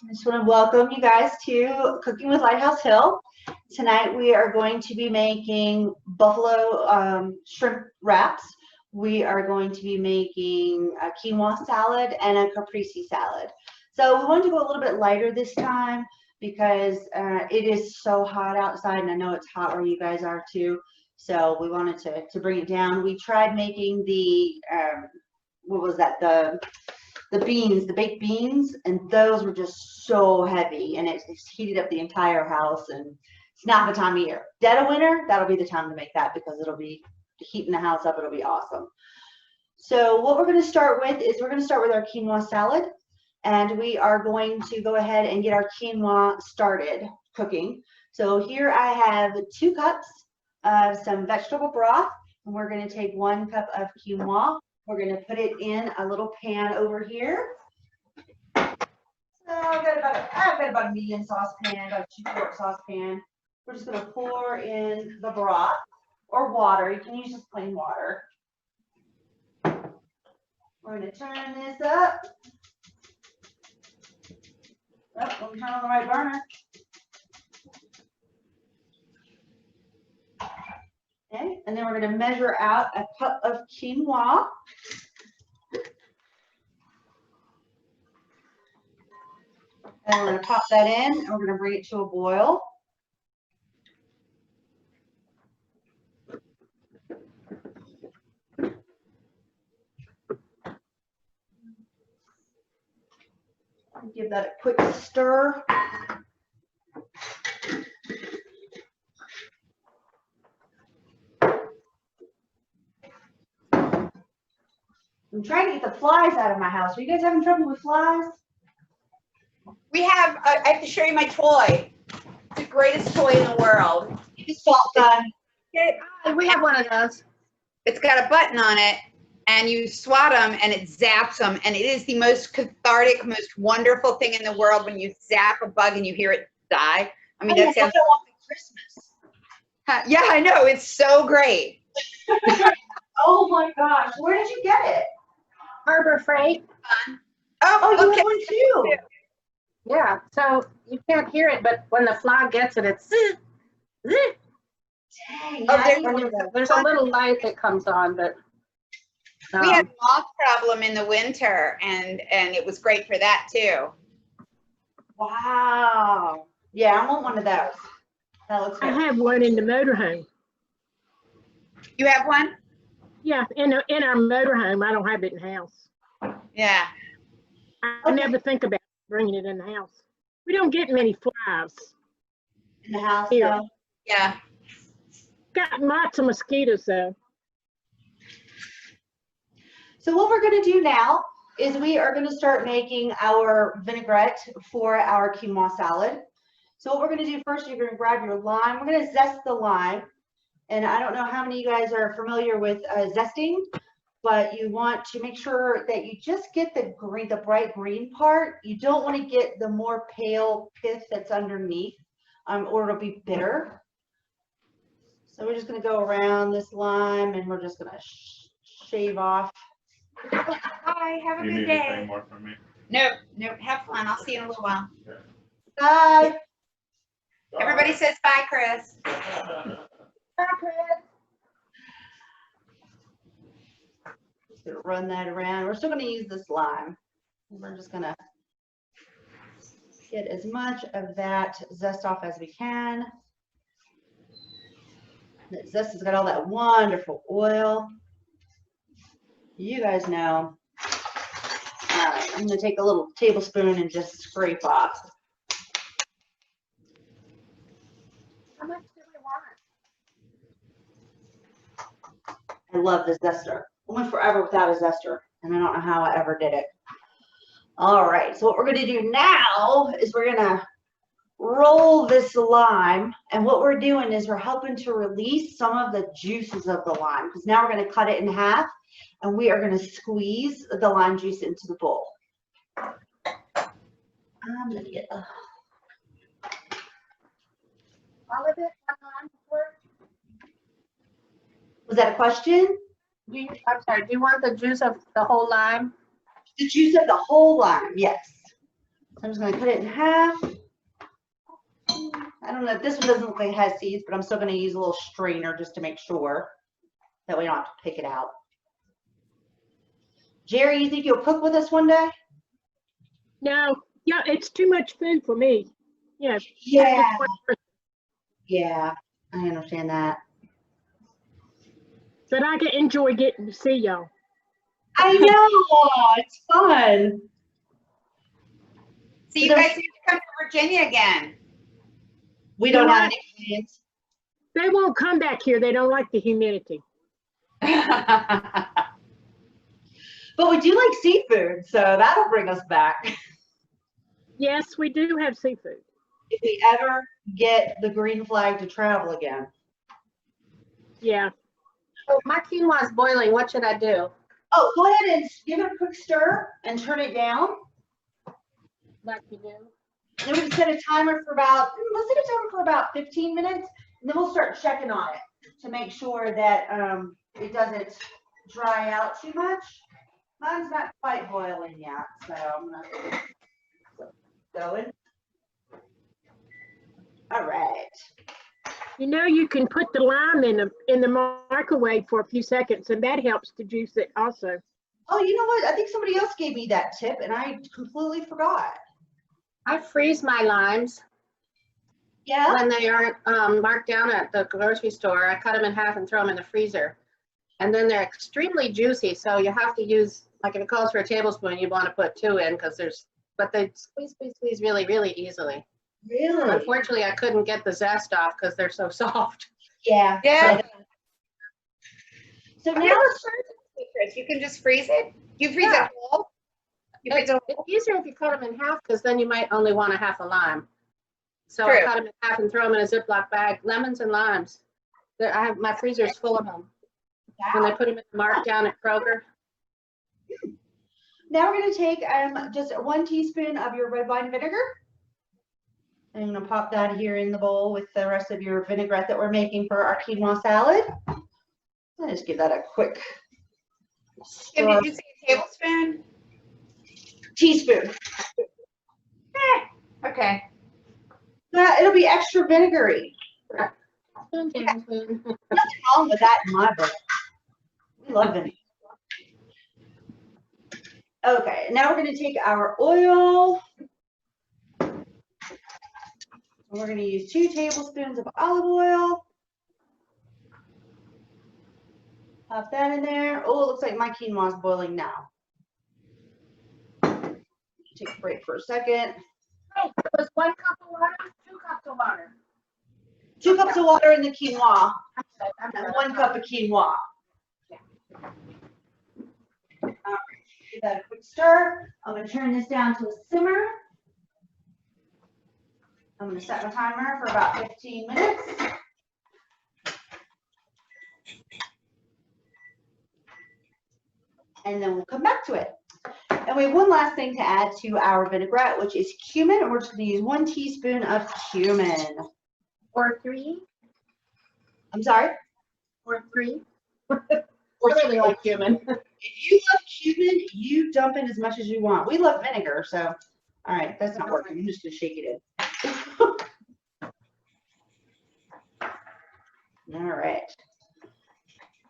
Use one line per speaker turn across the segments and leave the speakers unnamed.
I just want to welcome you guys to Cooking with Lighthouse Hill. Tonight we are going to be making buffalo shrimp wraps. We are going to be making a quinoa salad and a caprese salad. So we wanted to go a little bit lighter this time because it is so hot outside, and I know it's hot where you guys are too. So we wanted to bring it down. We tried making the what was that, the beans, the baked beans, and those were just so heavy, and it's heated up the entire house, and it's not the time of year. Dead of winter, that'll be the time to make that because it'll be heating the house up. It'll be awesome. So what we're going to start with is we're going to start with our quinoa salad, and we are going to go ahead and get our quinoa started cooking. So here I have 2 cups of some vegetable broth, and we're going to take 1 cup of quinoa. We're going to put it in a little pan over here. So I've got about a medium saucepan, about a 2-quart saucepan. We're just going to pour in the broth or water. You can use just plain water. We're going to turn this up. Oh, let me turn on the right burner. Okay, and then we're going to measure out a cup of quinoa. And we're going to pop that in, and we're going to bring it to a boil. Give that a quick stir. I'm trying to get the flies out of my house. Are you guys having trouble with flies?
We have, I have to show you my toy. It's the greatest toy in the world.
It's salt gun.
We have one of those.
It's got a button on it, and you swat them, and it zaps them, and it is the most cathartic, most wonderful thing in the world when you zap a bug and you hear it die. I mean, that sounds
like Christmas.
Yeah, I know. It's so great.
Oh my gosh, where did you get it?
Harbor Freight.
Oh,
you
okay.
have one too.
Yeah, so you can't hear it, but when the fly gets it, it's zzz, zzz.
Dang,
Oh,
There's a little light that comes on, but
we had a moth problem in the winter, and it was great for that too.
Wow. Yeah, I want one of those. That looks good.
I have one in the motorhome.
You have one?
Yeah, in our motorhome. I don't have it in the house.
Yeah.
I never think about bringing it in the house. We don't get many flies
In the house,
here.
though.
Yeah.
Got lots of mosquitoes though.
So what we're going to do now is we are going to start making our vinaigrette for our quinoa salad. So what we're going to do first, you're going to grab your lime. We're going to zest the lime. And I don't know how many of you guys are familiar with zesting, but you want to make sure that you just get the green, the bright green part. You don't want to get the more pale pith that's underneath, or it'll be bitter. So we're just going to go around this lime, and we're just going to shave off.
Bye. Have a good day.
More from me?
Nope. Have fun. I'll see you in a little while.
Bye.
Everybody says bye, Chris.
Bye, Chris.
Just gonna run that around. We're still gonna use this lime. We're just gonna get as much of that zest off as we can. That zest has got all that wonderful oil. You guys know. All right, I'm gonna take a little tablespoon and just scrape off.
How much do we want?
I love this zester. I went forever without a zester, and I don't know how I ever did it. All right, so what we're gonna do now is we're gonna roll this lime, and what we're doing is we're helping to release some of the juices of the lime, because now we're gonna cut it in half, and we are gonna squeeze the lime juice into the bowl. I'm gonna get
All of it? One lime before?
Was that a question?
I'm sorry, do you want the juice of the whole lime?
The juice of the whole lime, yes. I'm just gonna cut it in half. I don't know, this one doesn't look like it has seeds, but I'm still gonna use a little strainer just to make sure that we don't have to pick it out. Jerry, you think you'll cook with us one day?
No, yeah, it's too much food for me. Yeah.
Yeah. Yeah, I understand that.
But I can enjoy getting to see y'all.
I know, it's fun.
So you guys need to come to Virginia again.
We don't
You
have
what?
any plans.
They won't come back here. They don't like the humidity.
But we do like seafood, so that'll bring us back.
Yes, we do have seafood.
If we ever get the green flag to travel again.
Yeah.
So my quinoa is boiling. What should I do?
Oh, go ahead and give it a quick stir and turn it down.
Like you do.
Then we can set a timer for about, let's set a timer for about 15 minutes, and then we'll start checking on it to make sure that it doesn't dry out too much. Mine's not quite boiling yet, so I'm gonna go in. All right.
You know, you can put the lime in the microwave for a few seconds, and that helps to juice it also.
Oh, you know what? I think somebody else gave me that tip, and I completely forgot.
I freeze my limes
Yeah?
when they aren't marked down at the grocery store. I cut them in half and throw them in the freezer. And then they're extremely juicy, so you have to use, like if it calls for a tablespoon, you want to put 2 in because but they squeeze really, really easily.
Really?
Unfortunately, I couldn't get the zest off because they're so soft.
Yeah.
Yeah.
So
I've
now,
never tried it, Chris. You can just freeze it. You freeze
Yeah.
it whole. You freeze it
It's
whole.
easier if you cut them in half because then you might only want a half a lime. So
True.
I cut them in half and throw them in a Ziploc bag. Lemons and limes. I have my freezer's full of them. When they put them in the mark down at Kroger.
now we're gonna take just 1 teaspoon of your red wine vinegar. I'm gonna pop that here in the bowl with the rest of your vinaigrette that we're making for our quinoa salad. I'll just give that a quick
Kim,
stir.
did you say a tablespoon?
Teaspoon.
Okay.
It'll be extra vinegary.
Tablespoon.
Nothing wrong with that in my book. We love vinegar. Okay, now we're gonna take our oil. We're going to use 2 tablespoons of olive oil. Pop that in there. Oh, it looks like my quinoa is boiling now. Take a break for a second.
Hey, it was 1 cup of water, 2 cups of water.
2 cups of water in the quinoa
I'm
and
good.
1 cup of quinoa. All right, give that a quick stir. I'm going to turn this down to a simmer. I'm going to set my timer for about 15 minutes. And then we'll come back to it. And we have one last thing to add to our vinaigrette, which is cumin. And we're just going to use 1 teaspoon of cumin.
Or 3.
I'm sorry?
Or 3.
Or
I really like cumin.
If you love cumin, you dump in as much as you want. We love vinegar, so. All right, that's not working. I'm just going to shake it in. All right.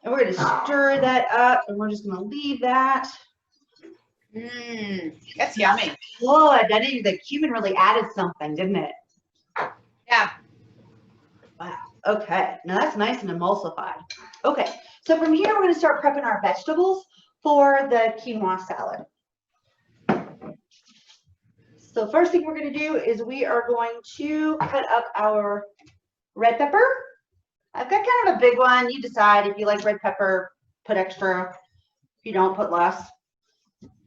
And we're going to stir that up, and we're just going to leave that.
That's yummy.
Good. The cumin really added something, didn't it?
Yeah.
Wow. Okay. Now that's nice and emulsified. Okay. So from here, we're going to start prepping our vegetables for the quinoa salad. So first thing we're going to do is we are going to cut up our red pepper. I've got kind of a big one. You decide if you like red pepper, put extra. If you don't, put less.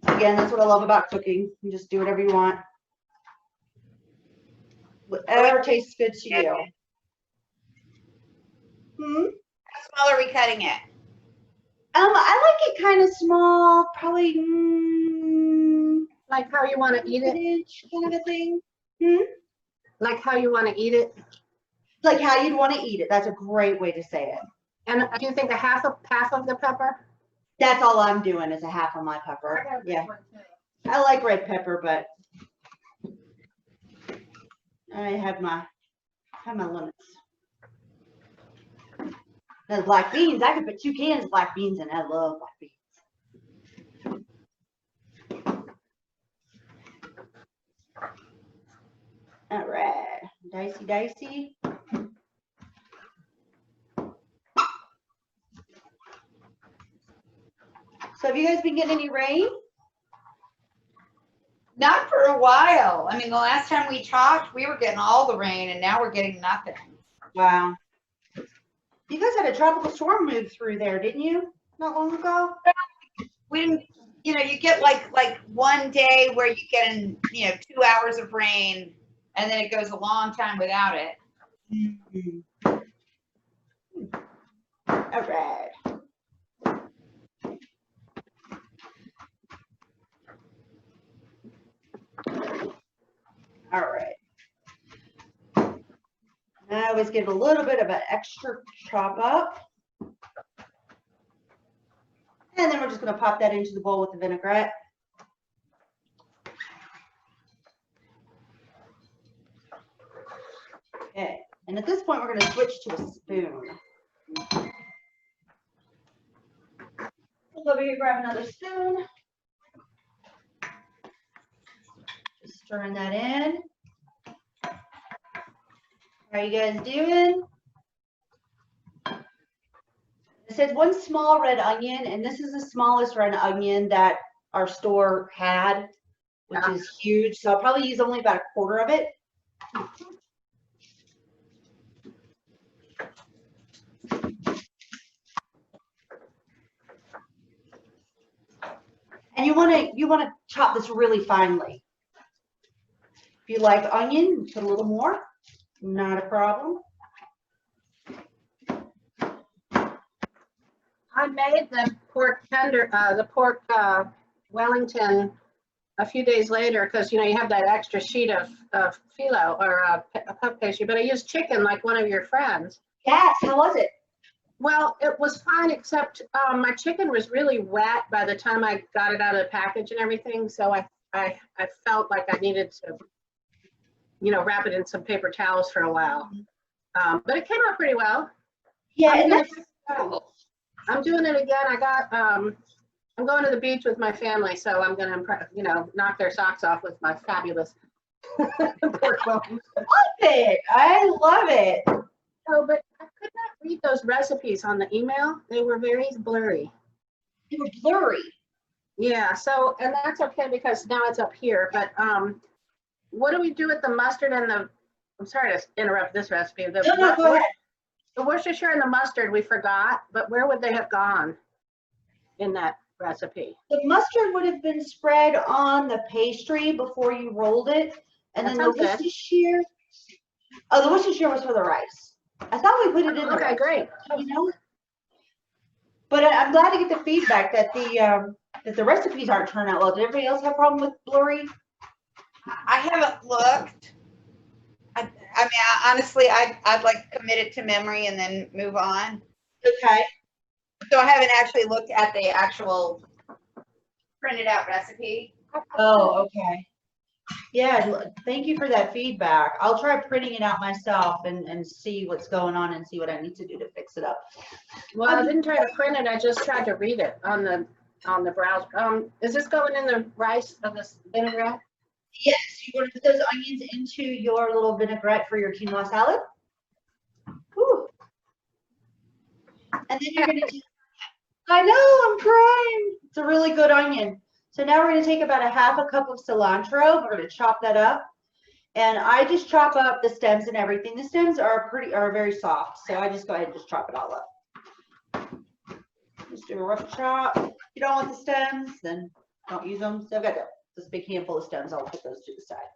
Again, that's what I love about cooking. You just do whatever you want. Whatever tastes good to you.
How small are we cutting it?
I like it kind of small, probably
Like how you want to eat it?
inch kind of a thing.
Like how you want to eat it?
Like how you'd want to eat it. That's a great way to say it.
And do you think a half of the pepper?
That's all I'm doing is a half of my pepper. Yeah. I like red pepper, but I have my limits. Now, black beans, I could put 2 cans of black beans in. I love black beans. All right, dicey, dicey. So have you guys been getting any rain?
Not for a while. I mean, the last time we talked, we were getting all the rain, and now we're getting nothing.
Wow. You guys had a tropical storm move through there, didn't you? Not long ago?
We didn't, you know, you get like one day where you get in, 2 hours of rain, and then it goes a long time without it.
Mm-hmm. All right. All right. I always give a little bit of an extra chop up. And then we're just going to pop that into the bowl with the vinaigrette. Okay. And at this point, we're going to switch to a spoon. We'll over here, grab another spoon. Just stirring that in. How are you guys doing? It says 1 small red onion, and this is the smallest red onion that our store had, which is huge. So I'll probably use only about 1/4 of it. And you want to chop this really finely. If you like onion, put a little more. Not a problem.
I made the pork tender, the pork Wellington a few days later because you have that extra sheet of phyllo or a puff pastry. But I used chicken like one of your friends.
Yes. How was it?
Well, it was fine, except my chicken was really wet by the time I got it out of the package and everything. So I felt like I needed to, wrap it in some paper towels for a while. But it came out pretty well.
Yeah.
I'm doing it again. I'm going to the beach with my family, so I'm going to, knock their socks off with my fabulous pork bones.
Love it. I love it.
Oh, but I could not read those recipes on the email. They were very blurry.
They were blurry.
Yeah. So, and that's okay because now it's up here. But what do we do with the mustard and the? I'm sorry to interrupt this recipe.
No, go ahead.
The Worcestershire and the mustard we forgot, but where would they have gone in that recipe?
The mustard would have been spread on the pastry before you rolled it. And then the Worcestershire, the Worcestershire was for the rice. I thought we put it in the rice.
Great.
But I'm glad to get the feedback that the recipes aren't turning out well. Did everybody else have a problem with blurry?
I haven't looked. I mean, honestly, I'd like commit it to memory and then move on.
Okay.
So I haven't actually looked at the actual printed out recipe.
Oh, okay. Yeah, thank you for that feedback. I'll try printing it out myself and see what's going on and see what I need to do to fix it up.
Well, I didn't try to print it. I just tried to read it on the browser. Is this going in the rice of this vinaigrette?
Yes, you want to put those onions into your little vinaigrette for your quinoa salad. Whew. And then you're going to I know, I'm crying. It's a really good onion. So now we're going to take about a 1/2 cup of cilantro. We're going to chop that up. And I just chop up the stems and everything. The stems are very soft. So I just go ahead and just chop it all up. Just do a rough chop. If you don't want the stems, then don't use them. So I've got this big handful of stems. I'll put those to the side.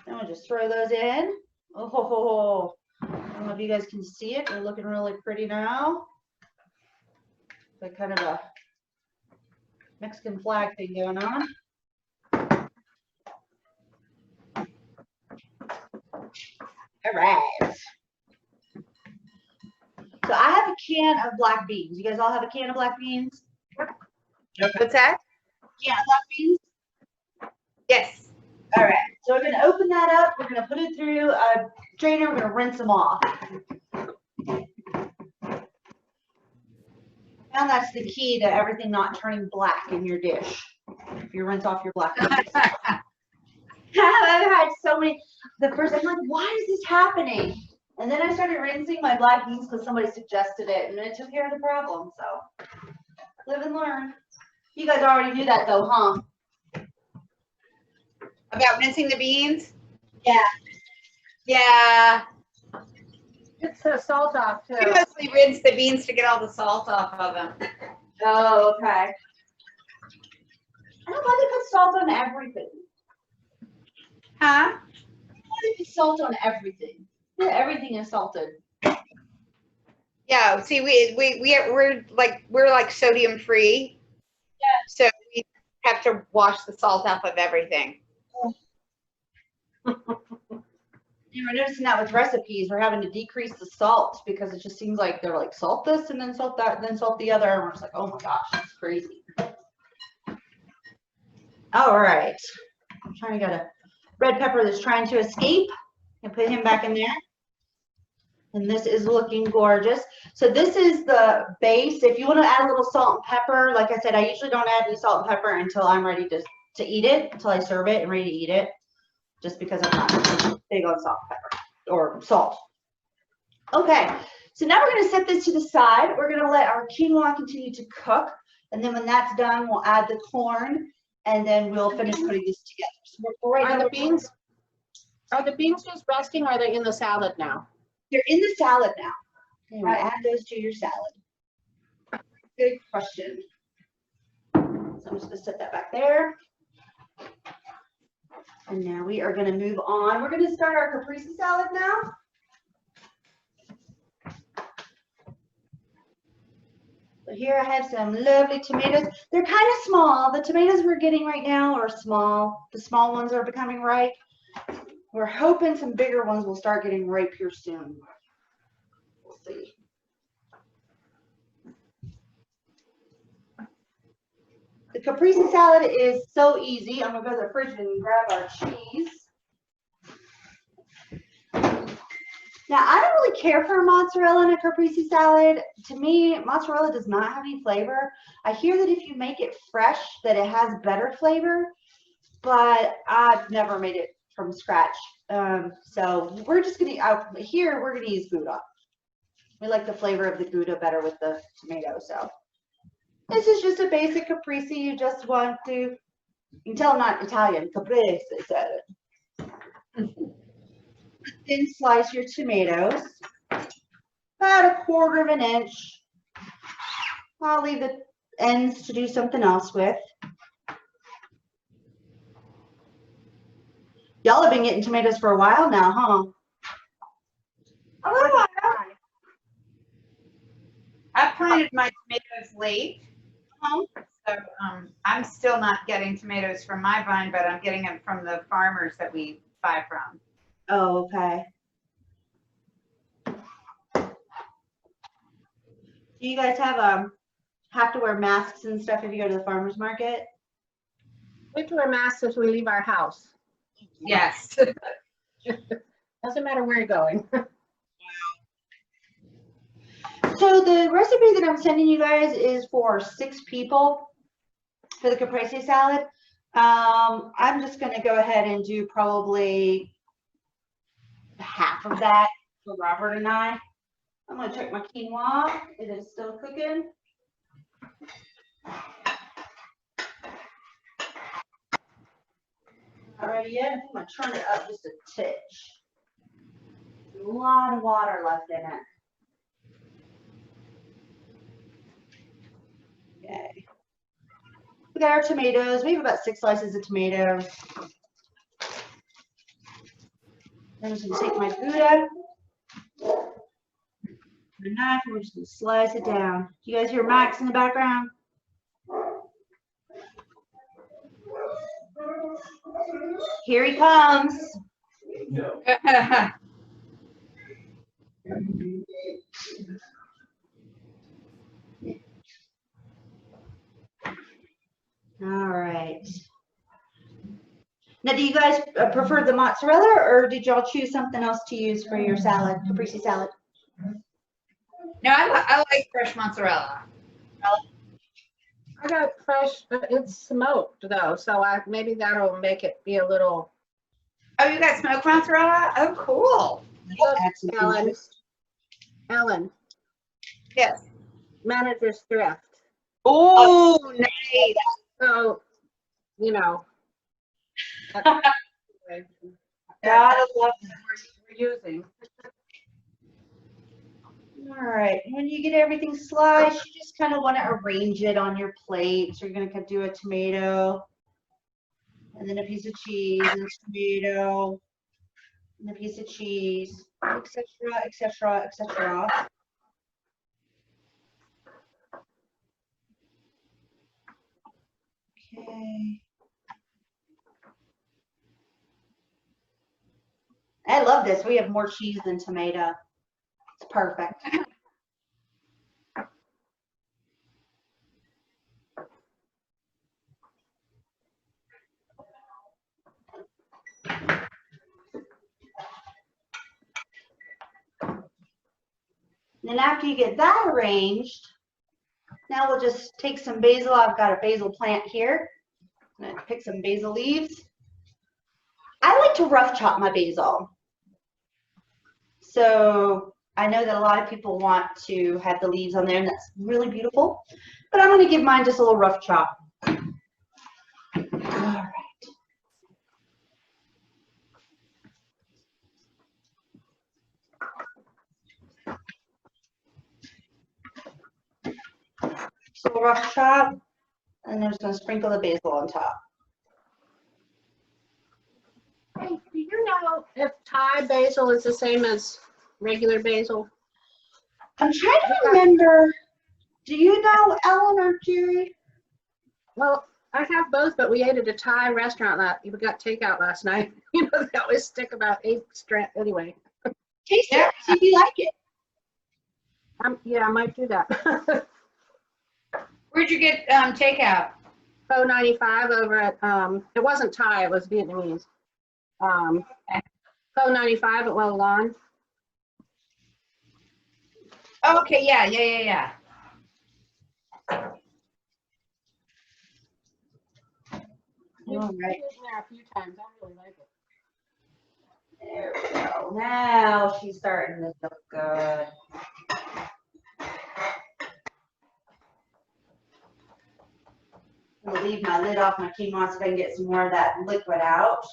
Then we'll just throw those in. Oh, I don't know if you guys can see it. They're looking really pretty now. Like kind of a Mexican flag thing going on. All right. So I have a can of black beans. You guys all have a can of black beans?
Okay. What's that?
Can of black beans?
Yes.
All right, so we're gonna open that up. We're gonna put it through a drainer. We're gonna rinse them off. And that's the key to everything not turning black in your dish. If you rinse off your black dishes. I've had so many. The first, I'm like, why is this happening? And then I started rinsing my black beans because somebody suggested it, and it took care of the problem. So live and learn. You guys already knew that though, huh?
About rinsing the beans?
Yeah.
Yeah.
It's the salt off too.
We mostly rinse the beans to get all the salt off of them.
Oh, okay. I don't know why they put salt on everything.
Huh?
Why they put salt on everything? Yeah, everything is salted.
Yeah. See, we're like sodium free. Yeah. So we have to wash the salt off of everything.
You were noticing that with recipes, we're having to decrease the salt because it just seems like they're like salt this and then salt that and then salt the other. And we're just like, oh my gosh, it's crazy. All right. I'm trying to get a red pepper that's trying to escape and put him back in there. And this is looking gorgeous. So this is the base. If you want to add a little salt and pepper, like I said, I usually don't add any salt and pepper until I'm ready to eat it, until I serve it and ready to eat it. Just because I'm not big on salt and pepper or salt. Okay, so now we're going to set this to the side. We're going to let our quinoa continue to cook. And then when that's done, we'll add the corn and then we'll finish putting this together. So
Are the beans just resting or are they in the salad now?
They're in the salad now. You want to add those to your salad. Good question. So I'm just going to set that back there. And now we are going to move on. We're going to start our caprese salad now. So here I have some lovely tomatoes. They're kind of small. The tomatoes we're getting right now are small. The small ones are becoming ripe. We're hoping some bigger ones will start getting ripe here soon. We'll see. The caprese salad is so easy. I'm going to go to the fridge and grab our cheese. Now, I don't really care for mozzarella in a caprese salad. To me, mozzarella does not have any flavor. I hear that if you make it fresh, that it has better flavor, but I've never made it from scratch. So we're just going to, here, we're going to use Gouda. We like the flavor of the Gouda better with the tomato, so. This is just a basic caprese. You just want to, you can tell I'm not Italian, caprese salad. Thin slice your tomatoes, about 1/4 of an inch. I'll leave the ends to do something else with. Y'all have been getting tomatoes for a while now, huh?
A little while. I planted my tomatoes late. So I'm still not getting tomatoes from my vine, but I'm getting them from the farmers that we buy from.
Oh, okay. Do you guys have to wear masks and stuff if you go to the farmer's market?
We have to wear masks as we leave our house.
Yes.
Doesn't matter where you're going.
So the recipe that I'm sending you guys is for 6 people for the caprese salad. I'm just going to go ahead and do probably half of that for Robert and I. I'm going to check my quinoa. It is still cooking. Not ready yet. I'm going to turn it up just a titch. A lot of water left in it. Okay. We got our tomatoes. We have about 6 slices of tomatoes. I'm just going to take my Gouda, a knife, and we're just going to slice it down. Do you guys hear Max in the background? Here he comes. All right. Now, do you guys prefer the mozzarella, or did y'all choose something else to use for your salad, caprese salad?
No, I like fresh mozzarella.
I got fresh, but it's smoked though, so maybe that'll make it be a little.
Oh, you got smoked mozzarella? Oh, cool.
Add some
Ellen,
interest.
Ellen,
Yes.
manager's thrift.
Oh, nice.
So, you know.
Gotta love
We're using.
All right, when you get everything sliced, you just kind of want to arrange it on your plate. So you're going to do a tomato, and then a piece of cheese, and a tomato, and a piece of cheese, etc., etc., etc. Okay. I love this. We have more cheese than tomato. It's perfect. Then after you get that arranged, now we'll just take some basil. I've got a basil plant here. I'm gonna pick some basil leaves. I like to rough chop my basil. So I know that a lot of people want to have the leaves on there, and that's really beautiful. But I'm going to give mine just a little rough chop. All right. So rough chop, and I'm just going to sprinkle the basil on top.
Hey, do you know if Thai basil is the same as regular basil?
I'm trying to remember. Do you know, Ellen or Jerry?
Well, I have both, but we ate at a Thai restaurant we got takeout last night. You know, they always stick about 8 strands. Anyway.
Taste it. See if you like it.
Yeah, I might do that.
Where'd you get takeout?
Pho 95 over at, it wasn't Thai, it was Vietnamese. Pho 95 at Well Lawn.
Oh, okay, yeah.
All right.
I've been there a few times. I really like it.
There we go. Now she's starting to look good. I'm gonna leave my lid off my quinoa so I can get some more of that liquid out.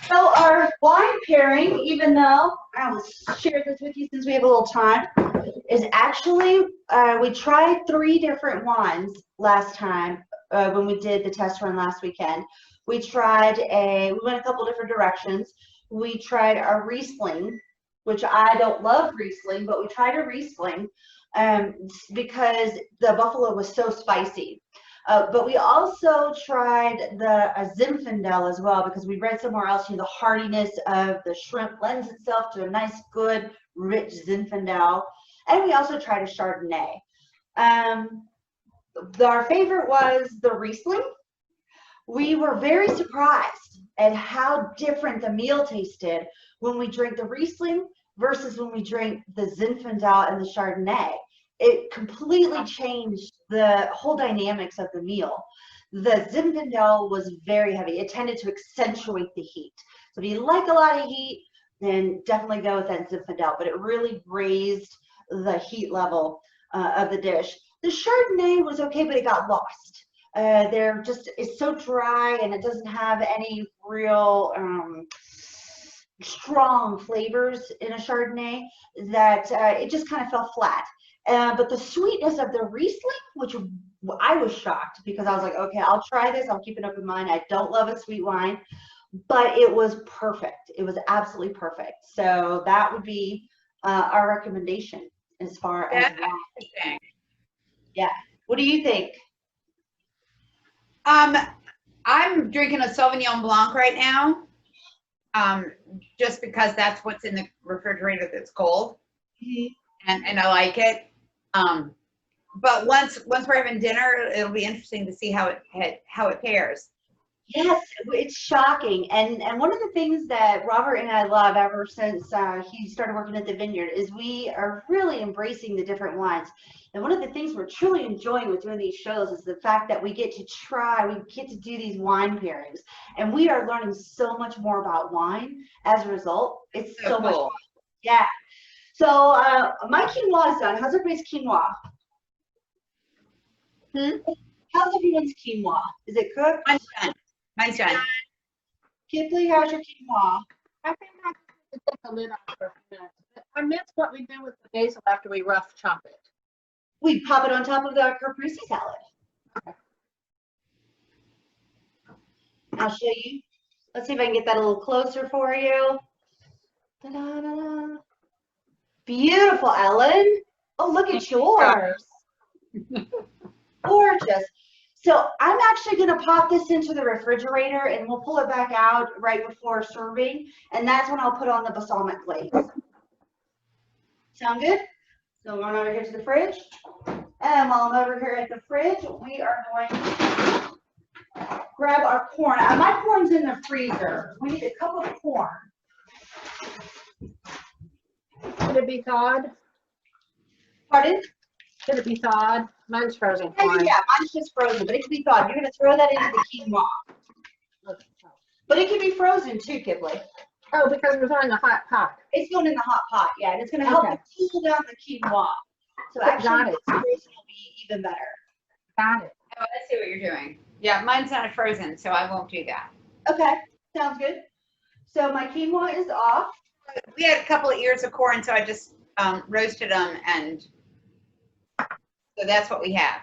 So our wine pairing, even though I will share this with you since we have a little time, is actually, we tried 3 different wines last time when we did the test run last weekend. We went a couple different directions. We tried a Riesling, which I don't love Riesling, but we tried a Riesling because the buffalo was so spicy. But we also tried the Zinfandel as well, because we read somewhere else, the hardiness of the shrimp lends itself to a nice, good, rich Zinfandel. And we also tried a Chardonnay. Our favorite was the Riesling. We were very surprised at how different the meal tasted when we drank the Riesling versus when we drank the Zinfandel and the Chardonnay. It completely changed the whole dynamics of the meal. The Zinfandel was very heavy. It tended to accentuate the heat. So if you like a lot of heat, then definitely go with that Zinfandel. But it really raised the heat level of the dish. The Chardonnay was okay, but it got lost. It's so dry, and it doesn't have any real strong flavors in a Chardonnay that it just kind of fell flat. But the sweetness of the Riesling, which I was shocked, because I was like, okay, I'll try this. I'll keep an open mind. I don't love a sweet wine, but it was perfect. It was absolutely perfect. So that would be our recommendation as far as wine. Yeah. What do you think?
I'm drinking a Sauvignon Blanc right now, just because that's what's in the refrigerator that's cold, and I like it. but once we're having dinner, it'll be interesting to see how it pairs.
Yes, it's shocking. And one of the things that Robert and I love ever since he started working at the vineyard is we are really embracing the different wines. And one of the things we're truly enjoying with doing these shows is the fact that we get to do these wine pairings. And we are learning so much more about wine as a result. It's so much fun. Yeah. So my quinoa is done. How's everybody's quinoa? How's everyone's quinoa? Is it cooked?
Mine's done. Mine's done.
Kipley, how's your quinoa?
I think I have to take the lid off for a few minutes. I missed what we do with the basil after we rough chop it.
We pop it on top of the caprese salad.
Okay.
I'll show you. Let's see if I can get that a little closer for you. Ta-da-da-da. Beautiful, Ellen. Oh, look at yours. Gorgeous. So I'm actually going to pop this into the refrigerator and we'll pull it back out right before serving. And that's when I'll put on the balsamic glaze. Sound good? So I'm going over here to the fridge. And while I'm over here at the fridge, we are going to grab our corn. My corn's in the freezer. We need a cup of corn.
Should it be thawed?
Pardon?
Should it be thawed? Mine's frozen
Yeah,
corn.
yeah, mine's just frozen, but it can be thawed. You're going to throw that into the quinoa. But it can be frozen too, Kipley.
Oh, because we're throwing the hot pot.
It's going in the hot pot, yeah, and it's going to help
Okay.
to cool down the quinoa. So
Got
actually,
it.
the frozen will be even better.
Got it.
Oh, I see what you're doing. Yeah, mine's not frozen, so I won't do that.
Okay, sounds good. So my quinoa is off.
We had a couple of ears of corn, so I just roasted them, and so that's what we have.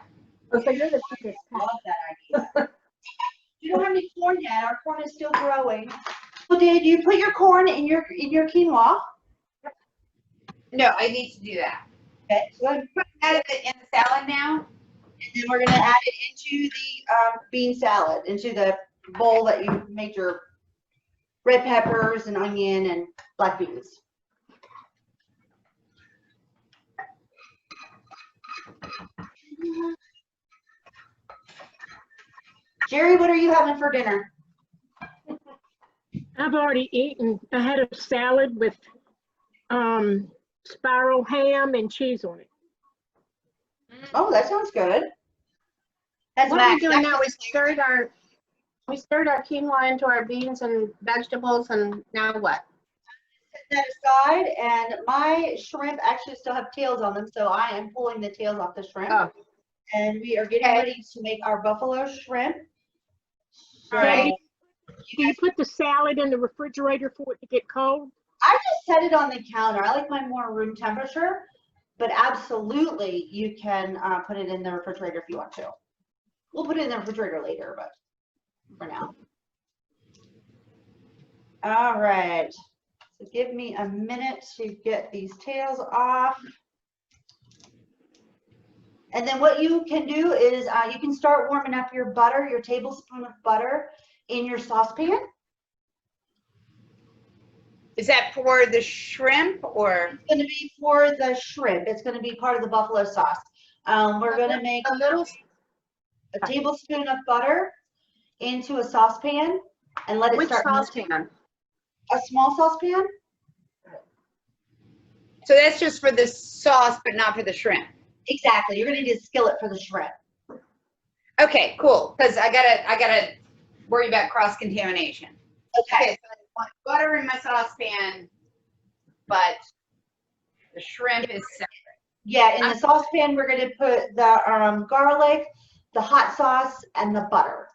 Oh, so you're the biggest.
Love that idea. You don't have any corn yet. Our corn is still growing. Well, did you put your corn in your quinoa?
No, I need to do that.
Okay, so go ahead and
Put that in the salad now.
and then we're going to add it into the bean salad, into the bowl that you made your red peppers and onion and black beans. Jerry, what are you having for dinner?
I've already eaten. I had a salad with spiral ham and cheese on it.
Oh, that sounds good. That's
What are we
Max.
doing now? We stirred our quinoa into our beans and vegetables, and now what?
Set that aside, and my shrimp actually still have tails on them, so I am pulling the tails off the shrimp.
Oh.
And we are getting ready to make our buffalo shrimp. So
Right. Do you put the salad in the refrigerator for it to get cold?
I just set it on the counter. I like mine more room temperature, but absolutely you can put it in the refrigerator if you want to. We'll put it in the refrigerator later, but for now. All right. So give me a minute to get these tails off. And then what you can do is you can start warming up your butter, your tablespoon of butter in your saucepan.
Is that for the shrimp or?
It's going to be for the shrimp. It's going to be part of the buffalo sauce. We're going to make a tablespoon of butter into a saucepan and let it
Which
start melting.
saucepan?
A small saucepan.
So that's just for the sauce, but not for the shrimp.
Exactly. You're going to need a skillet for the shrimp.
Okay, cool. Because I gotta worry about cross contamination.
Okay.
Okay, so I want butter in my saucepan, but the shrimp is separate.
Yeah, in the saucepan, we're going to put the garlic, the hot sauce, and the butter.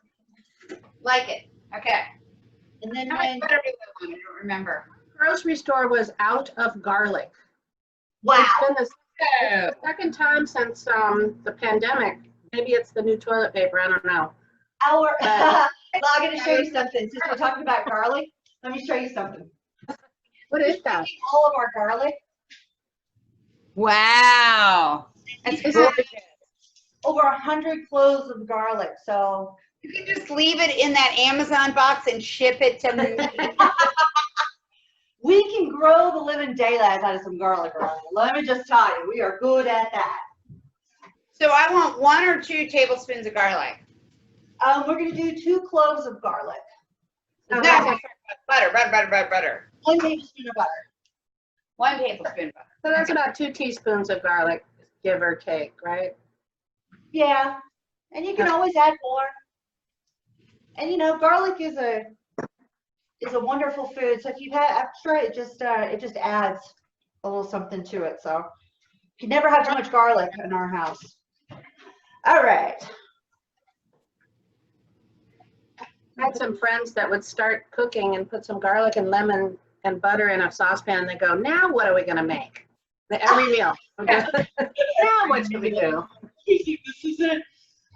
Like it. Okay.
And then
How
when,
much butter do I want? I don't remember.
Grocery store was out of garlic.
wow.
It's been the second time since the pandemic. Maybe it's the new toilet paper. I don't know.
Well, I'm going to show you something. Since we're talking about garlic, let me show you something.
What is that?
All of our garlic,
Wow. That's gorgeous.
over 100 cloves of garlic. So
You can just leave it in that Amazon box and ship it to me.
we can grow the living daylights out of some garlic around here. Let me just tell you, we are good at that.
So I want 1 or 2 tablespoons of garlic.
We're gonna do 2 cloves of garlic.
Oh,
No,
that's-
butter.
1 tablespoon of butter.
1 tablespoon butter.
So that's about 2 teaspoons of garlic, give or take, right?
Yeah, and you can always add more. And you know, garlic is a wonderful food. So if you've had extra, it just adds a little something to it. So you can never have too much garlic in our house. All right.
I had some friends that would start cooking and put some garlic and lemon and butter in a saucepan and they go, now what are we gonna make? Every meal. Now what should we do?
This is it.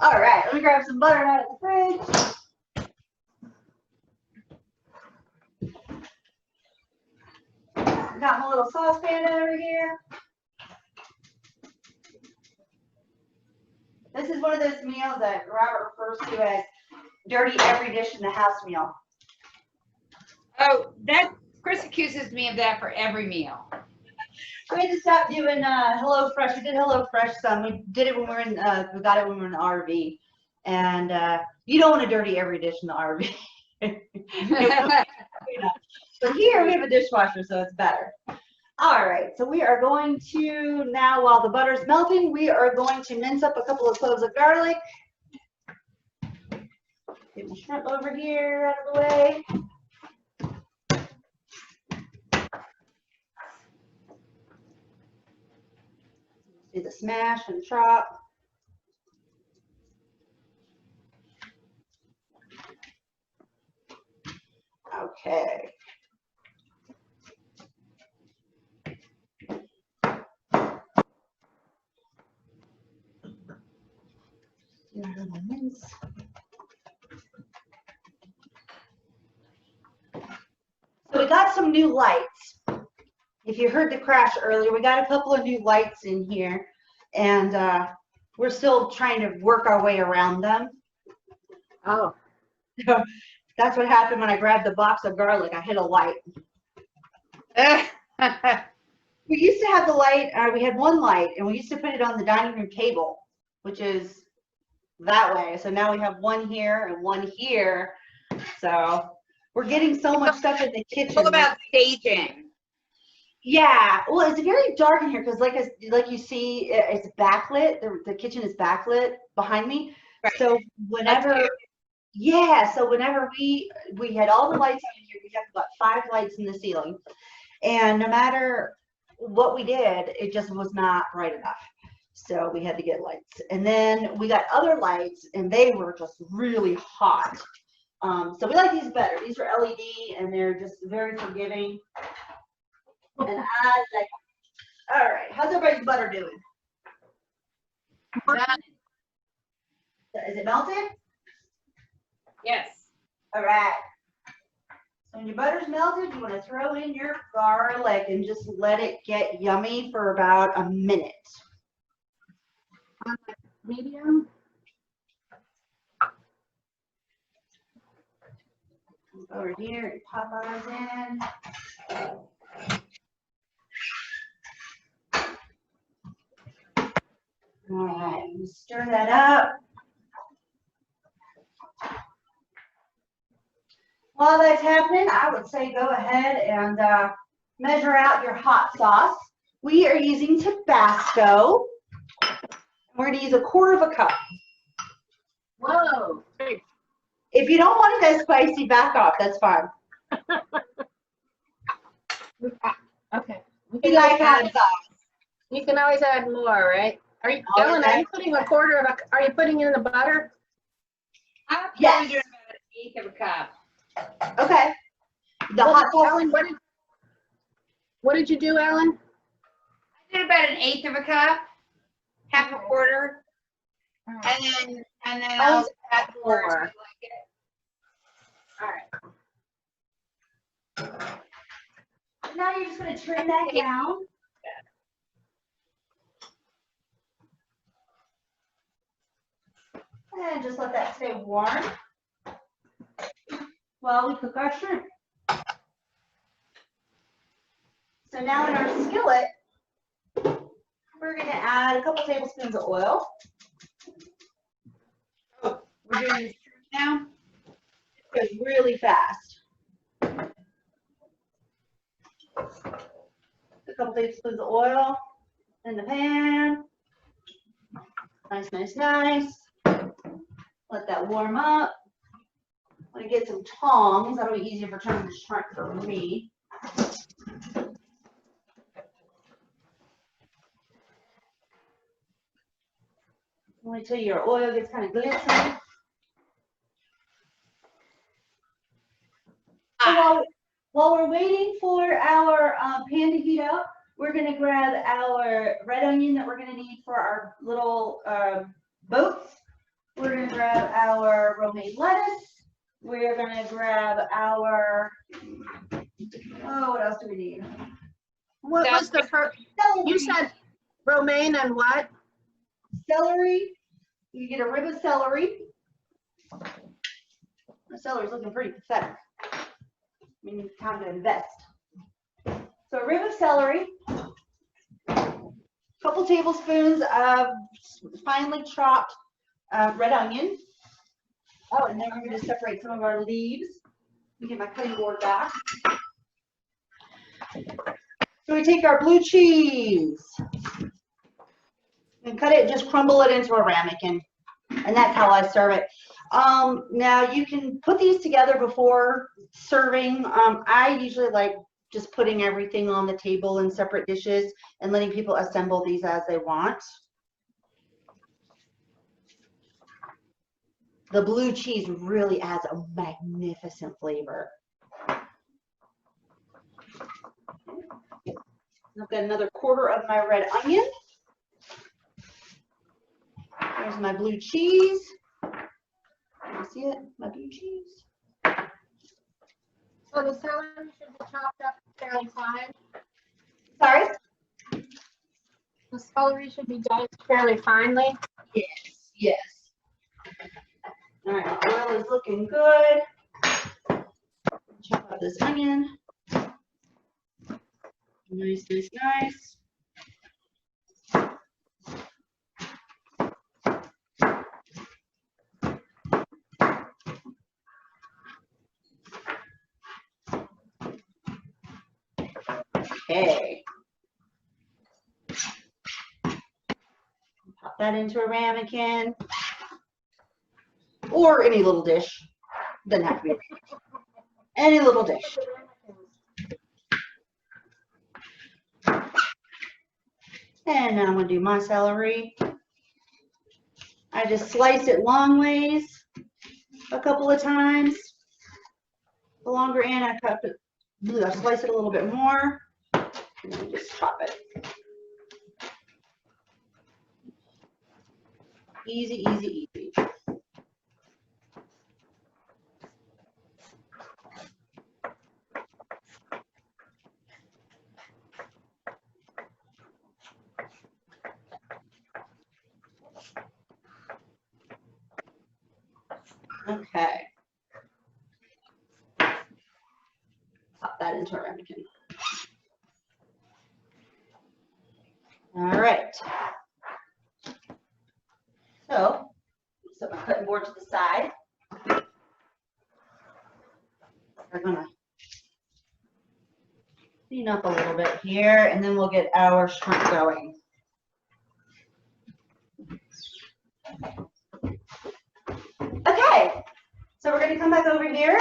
All right, let me grab some butter out of the fridge. Got my little saucepan over here. This is one of those meals that Robert refers to as dirty every dish in the house meal.
Oh, that Chris accuses me of that for every meal.
We had to stop doing HelloFresh. We did HelloFresh some. We did it when we were in. We got it when we were in the RV, and you don't want to dirty every dish in the RV. But here we have a dishwasher, so it's better. All right, so we are going to now, while the butter's melting, we are going to mince up a couple of cloves of garlic. Get my shrimp over here out of the way. Do the smash and chop. Okay. So we got some new lights. If you heard the crash earlier, we got a couple of new lights in here, and we're still trying to work our way around them.
Oh,
So that's what happened when I grabbed the box of garlic. I hit a light. We used to have the light, we had one light, and we used to put it on the dining room table, which is that way. So now we have one here and one here. So we're getting so much stuff in the kitchen.
What about staging?
Yeah, well, it's very dark in here because, like you see, it's backlit. The kitchen is backlit behind me.
Right.
So whenever, yeah, so whenever we had all the lights on in here, we have about 5 lights in the ceiling, and no matter what we did, it just was not bright enough. So we had to get lights, and then we got other lights, and they were just really hot. So we like these better. These are LED, and they're just very forgiving. And I like, all right, how's everybody's butter doing?
Done.
Is it melted?
Yes.
All right. So when your butter's melted, you want to throw in your garlic and just let it get yummy for about a minute.
medium?
Over here, and pop ours in. All right, stir that up. While that's happening, I would say go ahead and measure out your hot sauce. We are using Tabasco. We're going to use 1/4 cup.
Whoa.
If you don't want it that spicy, back off. That's fine.
Okay.
We like hot sauce.
You can always add more, right? Are you,
Always
Ellen, are
add
you putting 1/4 of a, are you putting in the butter?
I'm
Yes.
probably doing about 1/8 of a cup.
Okay. The
What
hot
did-
sauce.
Ellen, what did you do, Ellen?
I did about 1/8 of a cup, 1/4, and then I'll add more. if I like it.
All right.
Now you're just going to trim that down. And just let that stay warm while we cook our shrimp. So now in our skillet, we're we're going to add a couple tablespoons of oil.
Oh, we're doing this now?
It goes really fast. A couple tablespoons of oil in the pan. Nice, nice, nice. Let that warm up. I'm going to get some tongs. That'll be easier for trying to shrink for me. Wait till your oil gets kind of glistening. So while we're waiting for our pan to heat up, we're going to grab our red onion that we're going to need for our little boats. We're going to grab our romaine lettuce. We're going to grab our, oh, what else do we need?
What was the first?
Celery.
You said romaine and what?
Celery. You get a rib of celery. The celery's looking pretty pathetic. We need time to invest. So a rib of celery, a couple tablespoons of finely chopped red onion. Oh, and then we're going to separate some of our leaves. Let me get my cutting board back. So we take our blue cheese and cut it, just crumble it into a ramekin. And that's how I serve it. Now you can put these together before serving. I usually like just putting everything on the table in separate dishes and letting people assemble these as they want. The blue cheese really adds a magnificent flavor. I've got another quarter of my red onion. There's my blue cheese. Can you see it? My blue cheese.
So the celery should be chopped up fairly fine.
Sorry?
The celery should be diced fairly finely.
Yes, yes. All right, oil is looking good. Chop up this onion. Nice, nice, nice. Okay. Pop that into a ramekin or any little dish. Doesn't have to be a ramekin. Any little dish. And now I'm going to do my celery. I just slice it long ways a couple of times. The longer end, I slice it a little bit more. And then just chop it. Easy, easy, easy. Okay. Pop that into a ramekin. All right. So, set my cutting board to the side. We're gonna clean up a little bit here, and then we'll get our shrimp going. Okay, so we're gonna come back over here.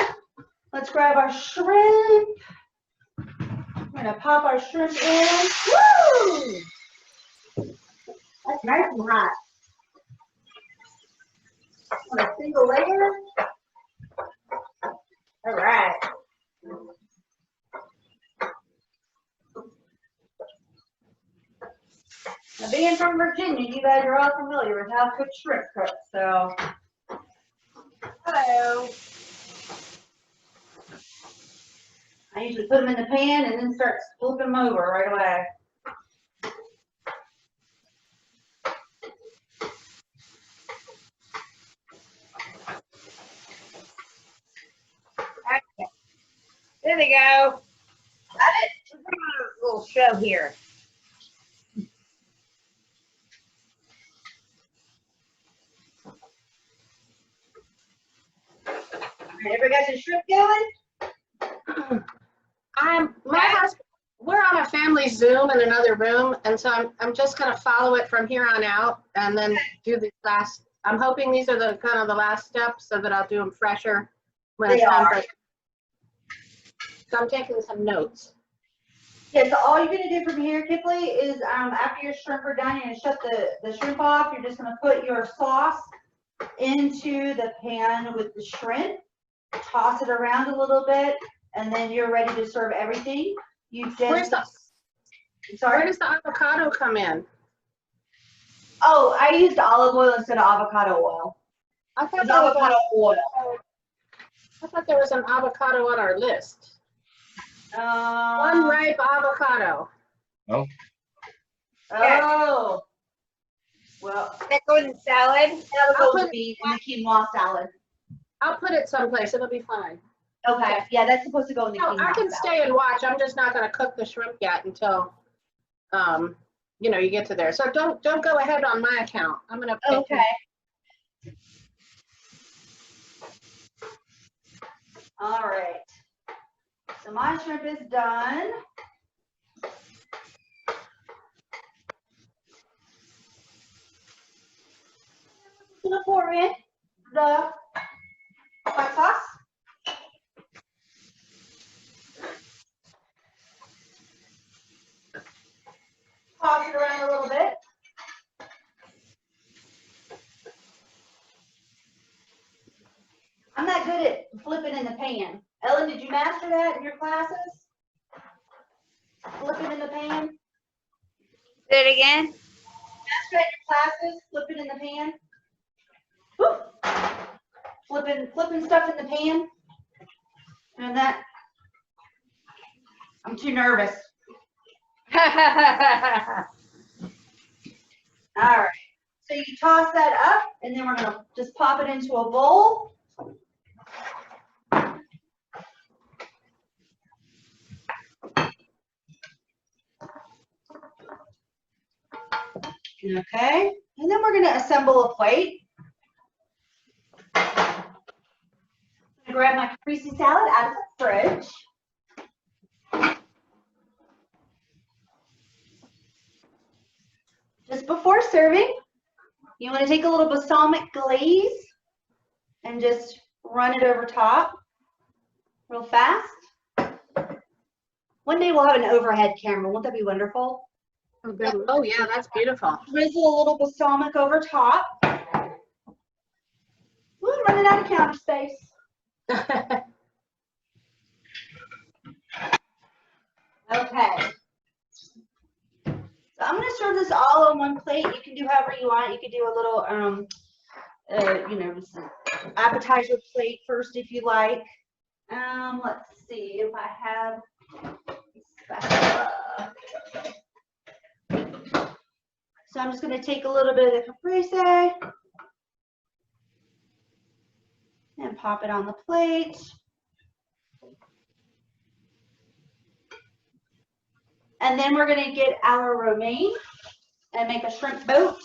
Let's grab our shrimp. We're gonna pop our shrimp in. Woo! That's nice and hot. On a single layer. All right. Now, being from Virginia, you guys are all familiar with how quick shrimp cooks, so. Hello. I usually put them in the pan and then start flipping them over right away.
Okay. There they go. Got it. We're going on a little show here.
Everybody got your shrimp going?
My husband, we're on a family Zoom in another room, and so I'm just gonna follow it from here on out and then do the last, I'm hoping these are the kind of the last steps so that I'll do them fresher when it's
They
time
are.
for. So I'm taking some notes.
Yeah, so all you're gonna do from here, Kippley, is after your shrimp are done, you're gonna shut the shrimp off. You're just gonna put your sauce into the pan with the shrimp, toss it around a little bit, and then you're ready to serve everything. You
Where
just, sorry?
does the avocado come in?
Oh, I used olive oil instead of avocado oil.
I thought
It's
there was
avocado oil.
I thought there was an avocado on our list. Unripe avocado.
Oh. Well,
That goes in salad.
that'll go in the quinoa salad.
I'll put it someplace. It'll be fine.
Okay, yeah, that's supposed to go in the
No,
quinoa
I can
salad.
stay and watch. I'm just not gonna cook the shrimp yet until, you know, you get to there. So don't go ahead on my account. I'm gonna.
Okay. All right. So my shrimp is done. I'm gonna pour in the white sauce. Toss it around a little bit. I'm not good at flipping in the pan. Ellen, did you master that in your classes? Flipping in the pan?
Say it again.
Master that in your classes? Flipping in the pan? Whoop. Flipping stuff in the pan? And that? I'm too nervous. All right. So you toss that up, and then we're gonna just pop it into a bowl. Okay, and then we're gonna assemble a plate. I'm gonna grab my caprese salad out of the fridge. Just before serving, you want to take a little balsamic glaze and just run it over top real fast. One day we'll have an overhead camera. Won't that be wonderful?
Oh yeah, that's beautiful.
Drizzle a little balsamic over top. We're running out of counter space. Okay. So I'm going to serve this all on one plate. You can do however you want. You could do a little, you know, appetizer plate first if you like. Let's see if I have spatula. So I'm just going to take a little bit of the caprese and pop it on the plate. And then we're going to get our romaine and make a shrimp boat.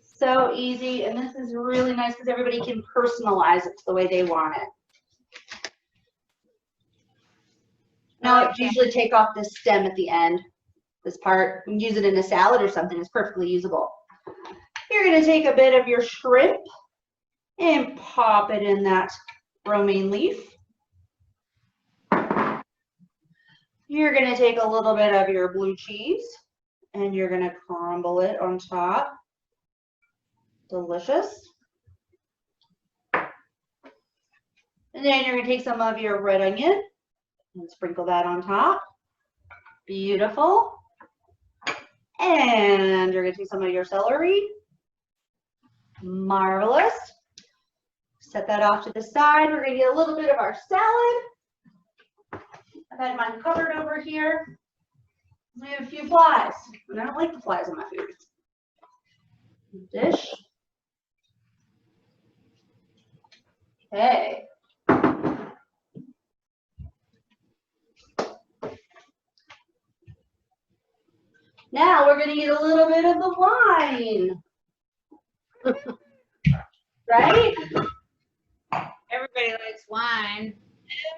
So easy, and this is really nice because everybody can personalize it to the way they want it. Now I usually take off this stem at the end, this part, and use it in a salad or something. It's perfectly usable. You're going to take a bit of your shrimp and pop it in that romaine leaf. You're going to take a little bit of your blue cheese and you're going to crumble it on top. Delicious. And then you're going to take some of your red onion and sprinkle that on top. Beautiful. And you're going to take some of your celery. Marvelous. Set that off to the side. We're going to get a little bit of our salad. I've had mine covered over here. We have a few flies, and I don't like the flies on my food. Dish. Okay. Now we're going to get a little bit of the wine. Right?
Everybody likes wine.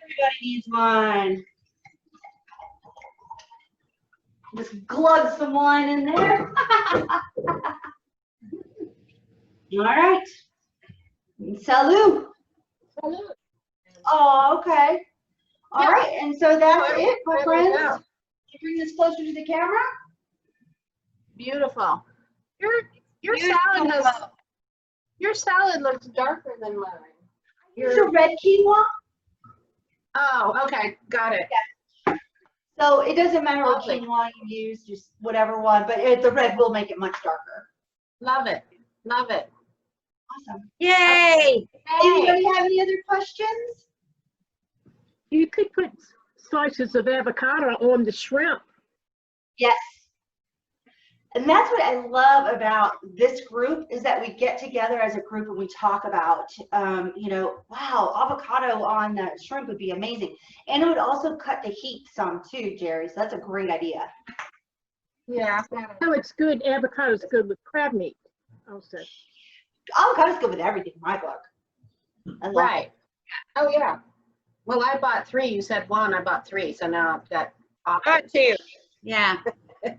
Everybody needs wine. Just glug some wine in there. All right. Salud. Oh, okay. All
Yeah.
right. And so that's
Oh,
it, my
there we
friends.
go.
Bring this closer to the camera.
Beautiful. Your
Beautiful.
salad looks darker than mine.
Here's a red quinoa.
Oh, okay, got it.
So it doesn't matter what
Lovely.
quinoa you use, just whatever one, but the red will make it much darker.
Love it. Love it.
Awesome.
Yay!
Anybody have any other questions?
You could put slices of avocado on the shrimp.
Yes. And that's what I love about this group is that we get together as a group and we talk about, you know, wow, avocado on the shrimp would be amazing. And it would also cut the heat some too, Jerry. So that's a great idea.
Yeah.
No, it's good. Avocado's good with crab meat also.
Avocado's good with everything in my book. I love
Right. Oh, yeah. Well, I bought 3. You said 1. I bought 3. So now I've got
Got two. Yeah.
it.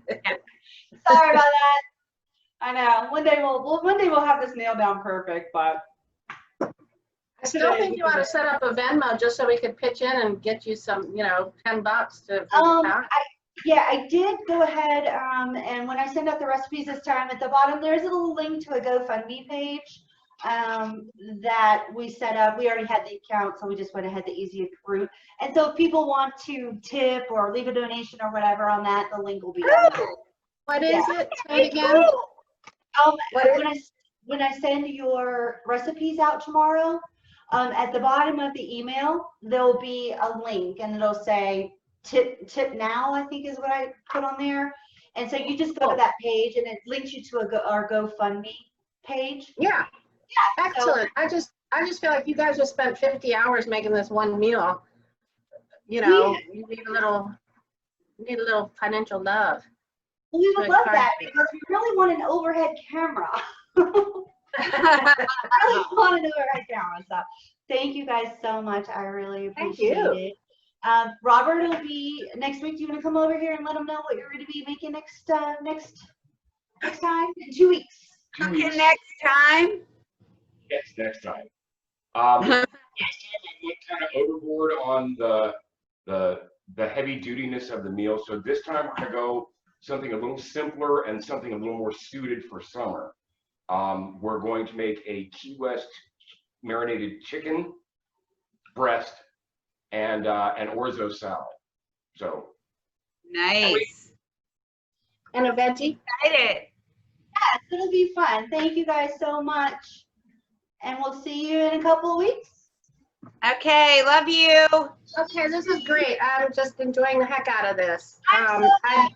Sorry about that. I know. One day we'll have this nailed down perfect, but
I still think you ought to set up a Venmo just so we could pitch in and get you some, you know, $10 to.
yeah, I did go ahead and when I send out the recipes this time at the bottom, there's a little link to a GoFundMe page that we set up. We already had the account, so we just went ahead the easiest route. And so if people want to tip or leave a donation or whatever on that, the link will be down there.
What is it? Say it again.
When I send your recipes out tomorrow, at the bottom of the email, there'll be a link and it'll say tip now, I think is what I put on there. And so you just go to that page and it links you to our GoFundMe page.
Yeah. Excellent. I just feel like you guys just spent 50 hours making this one meal. You know, you need a little financial love.
We would love that because we really want an overhead camera. Really want an overhead camera. So thank you guys so much. I really appreciate it. Robert will be next week. Do you want to come over here and let them know what you're going to be making next time in 2 weeks?
Okay, next time.
Yes, next time. Last time I went kind of overboard on the heavy dutiness of the meal. So this time I go something a little simpler and something a little more suited for summer. We're going to make a Key West marinated chicken breast and an orzo salad. So
Nice.
And a veggie.
Excited.
Yes, it'll be fun. Thank you guys so much. And we'll see you in a couple of weeks.
Okay, love you.
Okay, this is great. I'm just enjoying the heck out of this.
I'm so glad.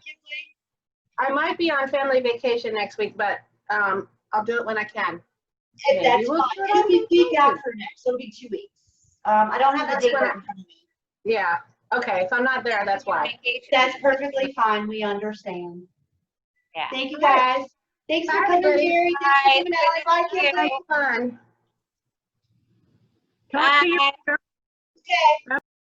I might be on family vacation next week, but I'll do it when I can.
If
Maybe
that's
we'll
fine.
do it
It'll
on
be week
vacation.
after next. It'll be 2 weeks. I don't have the
That's
date
when
right in front of me.
Yeah. Okay. If I'm not there, that's why.
That's perfectly fine. We understand.
Yeah.
Thank you guys. Thanks for
Bye,
coming,
everybody.
Jerry. Thanks for coming, Allie. Bye, Kimberly.
Fun.
Talk to you.
Bye.
Okay.